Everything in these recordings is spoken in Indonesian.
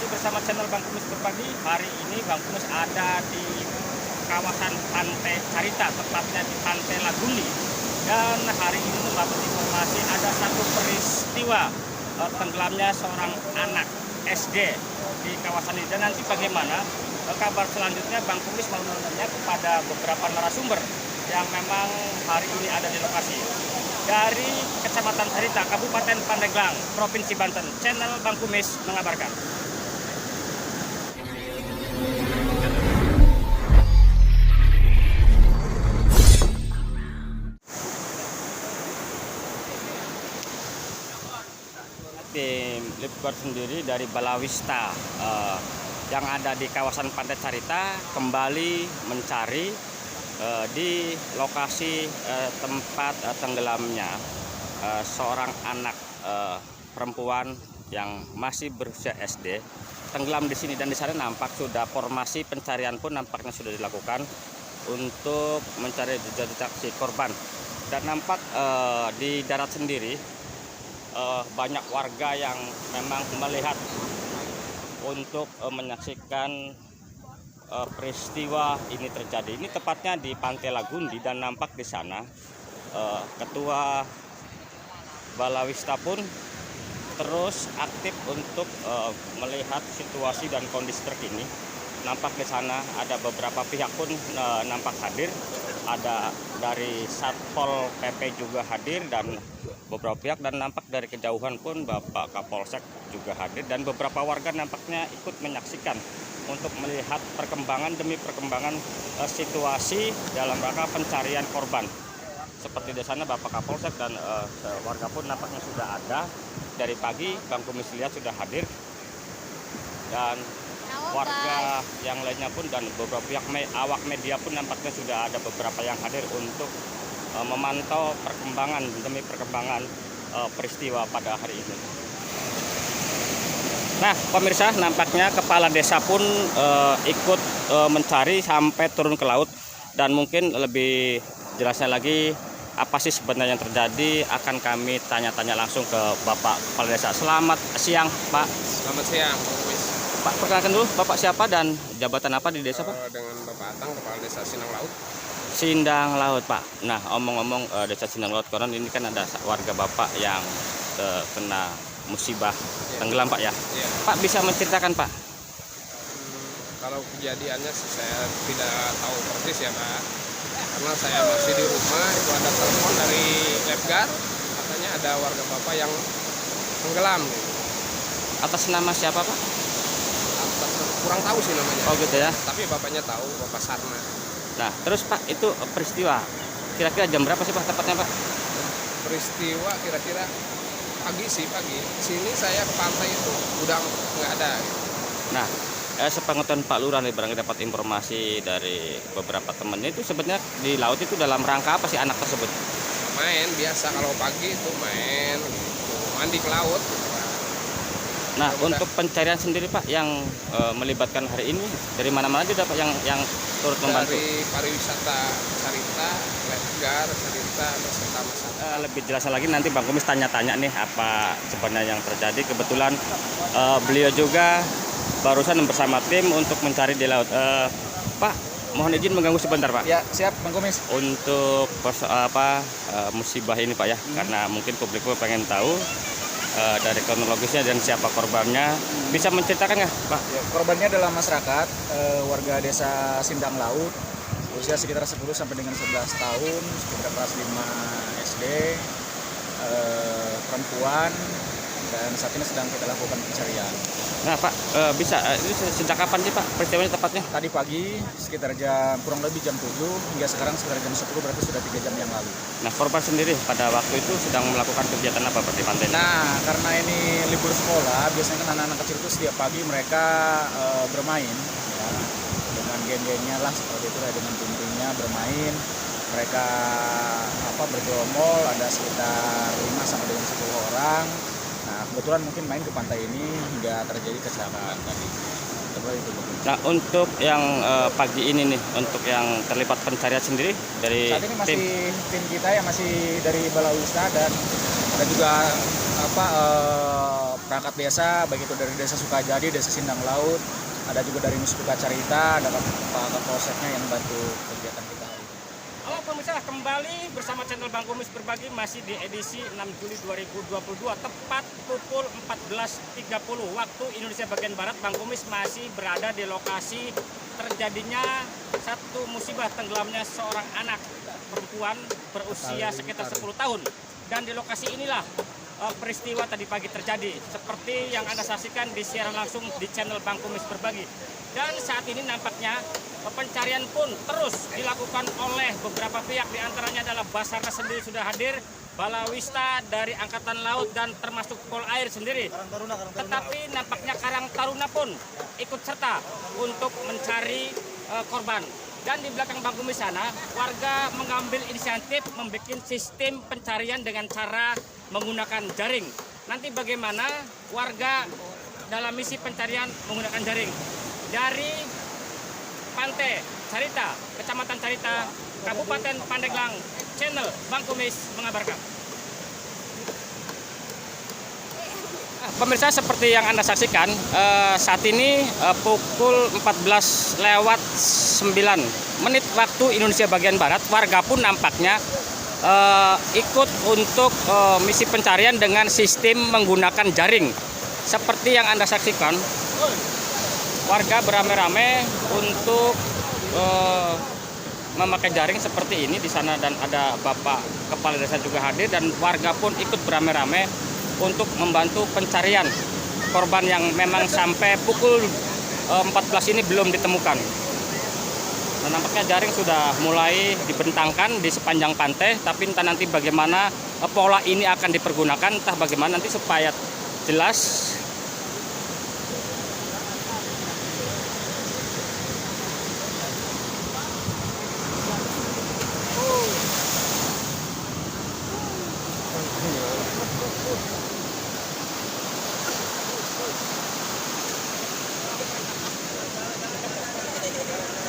masih bersama channel Bang Kumis Berbagi. Hari ini Bang Kumis ada di kawasan Pantai Carita, tepatnya di Pantai Lagundi. Dan hari ini mendapat informasi ada satu peristiwa tenggelamnya seorang anak SD di kawasan ini. Dan nanti bagaimana kabar selanjutnya, Bang Kumis mau menanya kepada beberapa narasumber yang memang hari ini ada di lokasi. Dari Kecamatan Carita, Kabupaten Pandeglang, Provinsi Banten, channel Bang Kumis mengabarkan. Tim Lipguard sendiri dari Balawista yang ada di kawasan Pantai Carita kembali mencari di lokasi tempat tenggelamnya seorang anak perempuan yang masih berusia SD tenggelam di sini. Dan di sana nampak sudah formasi pencarian pun nampaknya sudah dilakukan untuk mencari jejak-jejak si korban. Dan nampak di darat sendiri banyak warga yang memang melihat untuk menyaksikan peristiwa ini terjadi. Ini tepatnya di Pantai Lagundi dan nampak di sana Ketua Balawista pun terus aktif untuk melihat situasi dan kondisi terkini. Nampak di sana ada beberapa pihak pun nampak hadir. Ada dari Satpol PP juga hadir dan beberapa pihak, dan nampak dari kejauhan pun Bapak Kapolsek juga hadir, dan beberapa warga nampaknya ikut menyaksikan untuk melihat perkembangan demi perkembangan situasi dalam rangka pencarian korban. Seperti di sana Bapak Kapolsek dan warga pun nampaknya sudah ada dari pagi. Bang Kumis lihat sudah hadir, dan warga yang lainnya pun dan beberapa pihak awak media pun nampaknya sudah ada beberapa yang hadir untuk memantau perkembangan demi perkembangan peristiwa pada hari ini. Nah, pemirsa, nampaknya kepala desa pun ikut mencari sampai turun ke laut, dan mungkin lebih jelasnya lagi apa sih sebenarnya yang terjadi akan kami tanya-tanya langsung ke Bapak Kepala Desa. Selamat siang, Pak. Selamat siang, Bang Kumis. Pak, perkenalkan dulu Bapak siapa dan jabatan apa di desa, Pak? Dengan Bapak Atang, Kepala Desa Sindang Laut. Sindang Laut, Pak. Nah, omong-omong desa Sindang Laut, konon ini kan ada warga Bapak yang kena musibah tenggelam, Pak ya. Ya. Pak, bisa menceritakan, Pak? Kalau kejadiannya saya tidak tahu persis ya, Pak. Karena saya masih di rumah, itu ada telepon dari Lifeguard, katanya ada warga Bapak yang tenggelam. Atas nama siapa, Pak? Kurang tahu sih namanya. Oh gitu ya. Tapi bapaknya tahu, Bapak Sarna. Nah, terus Pak, itu peristiwa kira-kira jam berapa sih, Pak, tepatnya, Pak? Peristiwa kira-kira pagi sih, pagi. Sini saya ke pantai itu udah nggak ada. Nah, sepengetahuan Pak Lurah nih, barangkali dapat informasi dari beberapa temannya, itu sebenarnya di laut itu dalam rangka apa sih anak tersebut? Main biasa, kalau pagi itu main gitu, mandi ke laut. Nah, untuk pencarian sendiri, Pak, yang melibatkan hari ini dari mana-mana aja Pak yang turut membantu? Dari pariwisata Carita, Lifeguard Carita, beserta masyarakat. Lebih jelasnya lagi nanti Bang Kumis tanya-tanya nih apa sebenarnya yang terjadi. Kebetulan beliau juga barusan bersama tim untuk mencari di laut. Pak, mohon izin mengganggu sebentar, Pak. Ya, siap Bang Kumis. Untuk musibah ini, Pak ya, karena mungkin publik pengen tahu dari kronologisnya dan siapa korbannya, bisa menceritakan nggak, Pak? Ya, korbannya adalah masyarakat warga desa Sindang Laut, usia sekitar 10 sampai dengan 11 tahun, sekitar kelas 5 SD, perempuan, dan saat ini sedang kita lakukan pencarian. Nah, Pak, bisa ini sejak kapan sih, Pak, peristiwanya tepatnya? Tadi pagi sekitar kurang lebih jam 7 hingga sekarang sekitar jam 10, berarti sudah 3 jam yang lalu. Nah, korban sendiri pada waktu itu sedang melakukan kegiatan apa di pantai? Nah, karena ini libur sekolah, biasanya kan anak-anak kecil itu setiap pagi mereka bermain ya, dengan geng-gengnya lah, seperti itu ya, dengan tim-timnya bermain. Mereka bergerombol, ada sekitar 5 sampai dengan 10 orang. Nah, kebetulan mungkin main ke pantai ini hingga terjadi kecelakaan tadi. Itu. Nah, untuk yang pagi ini nih, untuk yang terlibat pencarian sendiri dari saat ini masih tim kita yang masih dari Balawista, dan ada juga perangkat desa, baik itu dari Desa Sukajadi, Desa Sindang Laut, ada juga dari Musbika Carita, ada Pak Kapolseknya yang bantu kegiatan kita hari ini. Halo pemirsa, kembali bersama channel Bang Kumis Berbagi, masih di edisi 6 Juli 2022, tepat pukul 14.30 waktu Indonesia bagian Barat. Bang Kumis masih berada di lokasi terjadinya satu musibah tenggelamnya seorang anak perempuan berusia sekitar 10 tahun. Dan di lokasi inilah peristiwa tadi pagi terjadi, seperti yang Anda saksikan di siaran langsung di channel Bang Kumis Berbagi. Dan saat ini nampaknya pencarian pun terus dilakukan oleh beberapa pihak, diantaranya adalah Basarnas sendiri sudah hadir, Balawista dari Angkatan Laut, dan termasuk Pol Air sendiri. Tetapi nampaknya Karang Taruna pun ikut serta untuk mencari korban. Dan di belakang Bang Kumis sana, warga mengambil inisiatif membuat sistem pencarian dengan cara menggunakan jaring. Nanti bagaimana warga dalam misi pencarian menggunakan jaring? Dari Pantai Carita, Kecamatan Carita, Kabupaten Pandeglang, channel Bang Kumis mengabarkan. Pemirsa, seperti yang Anda saksikan, saat ini pukul 14:09 waktu Indonesia bagian Barat, warga pun nampaknya ikut untuk misi pencarian dengan sistem menggunakan jaring. Seperti yang Anda saksikan, warga beramai-ramai untuk memakai jaring seperti ini di sana, dan ada Bapak Kepala Desa juga hadir, dan warga pun ikut beramai-ramai untuk membantu pencarian korban yang memang sampai pukul 14 ini belum ditemukan. Dan nampaknya jaring sudah mulai dibentangkan di sepanjang pantai, tapi entah nanti bagaimana pola ini akan dipergunakan, entah bagaimana nanti supaya jelas.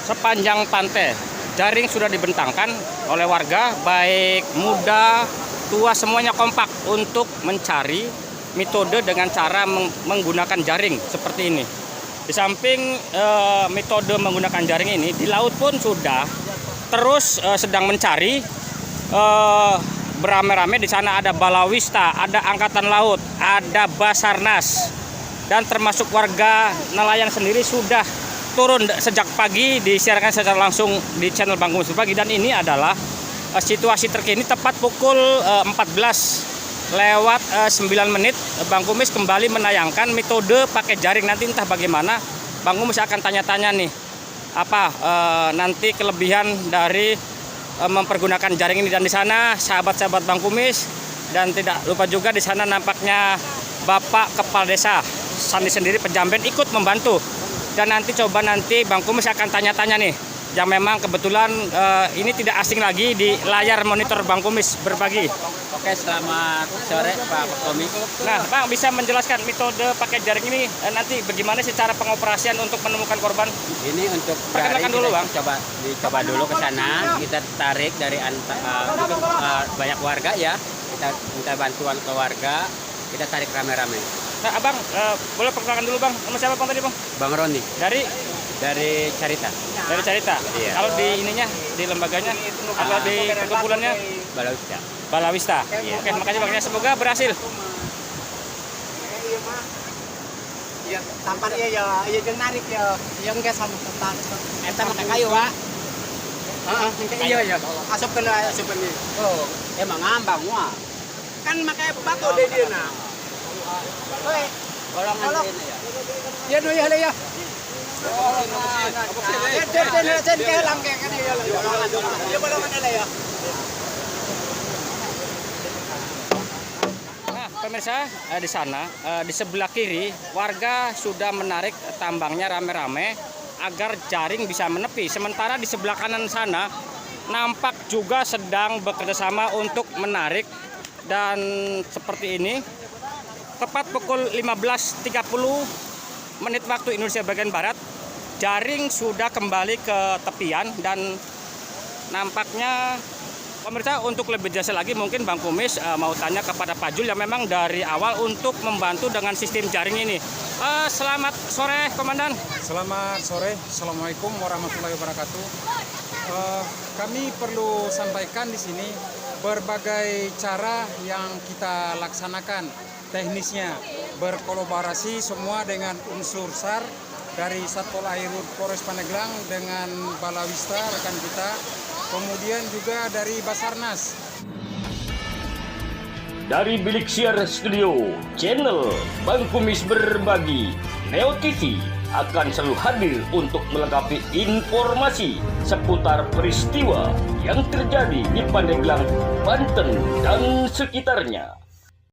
Sepanjang pantai jaring sudah dibentangkan oleh warga, baik muda, tua, semuanya kompak untuk mencari metode dengan cara menggunakan jaring seperti ini. Di samping metode menggunakan jaring ini, di laut pun sudah terus sedang mencari beramai-ramai. Di sana ada Balawista, ada Angkatan Laut, ada Basarnas, dan termasuk warga nelayan sendiri sudah turun sejak pagi, disiarkan secara langsung di channel Bang Kumis Berbagi. Dan ini adalah situasi terkini tepat pukul 14:09 Bang Kumis kembali menayangkan metode pakai jaring. Nanti entah bagaimana Bang Kumis akan tanya-tanya nih apa nanti kelebihan dari mempergunakan jaring ini. Dan di sana sahabat-sahabat Bang Kumis, dan tidak lupa juga di sana nampaknya Bapak Kepala Desa Sandi sendiri, Pejamben, ikut membantu. Dan nanti Bang Kumis akan tanya-tanya nih, yang memang kebetulan ini tidak asing lagi di layar monitor Bang Kumis Berbagi. Oke, selamat sore Pak Kumis. Nah, Bang, bisa menjelaskan metode pakai jaring ini nanti bagaimana secara pengoperasian untuk menemukan korban? Ini untuk Perkenalkan dulu, Bang. Dicoba dulu ke sana, kita tarik dari banyak warga ya. Kita minta bantuan ke warga, kita tarik rame-rame. Nah, Abang, boleh perkenalkan dulu, Bang. Nama siapa Bang tadi, Bang? Bang Roni Dari Carita. Dari Carita. Iya. Kalau di ininya, di lembaganya atau di perkumpulannya? Balawista. Balawista. Iya. Oke, makasih Bang. Ya, semoga berhasil. Ya, tampar ya jeung narik ya. Yang geus sama tempat. Eta make kayu, Pak. Heeh, iya ya. Asupkeun ieu. Oh, emang ngambang wah. Kan make batu di dieuna. Hoi, Golongan ini ya. ya do ya ya. Cen ke lang ke kan ya. Ya bolongan ala ya. Nah, pemirsa, di sana di sebelah kiri warga sudah menarik tambangnya rame-rame agar jaring bisa menepi. Sementara di sebelah kanan sana nampak juga sedang bekerjasama untuk menarik. Dan seperti ini, tepat pukul 15:30 waktu Indonesia bagian Barat, jaring sudah kembali ke tepian, dan nampaknya Pemirsa, untuk lebih jelas lagi mungkin Bang Kumis mau tanya kepada Pak Jul yang memang dari awal untuk membantu dengan sistem jaring ini. Selamat sore, Komandan. Selamat sore, Assalamualaikum warahmatullahi wabarakatuh. Kami perlu sampaikan di sini berbagai cara yang kita laksanakan teknisnya, berkolaborasi semua dengan unsur SAR dari Satpol Air Polres Pandeglang dengan Balawista rekan kita, kemudian juga dari Basarnas. Dari Bilik Siar Studio, channel Bang Kumis Berbagi, Neo TV akan selalu hadir untuk melengkapi informasi seputar peristiwa yang terjadi di Pandeglang, Banten, dan sekitarnya.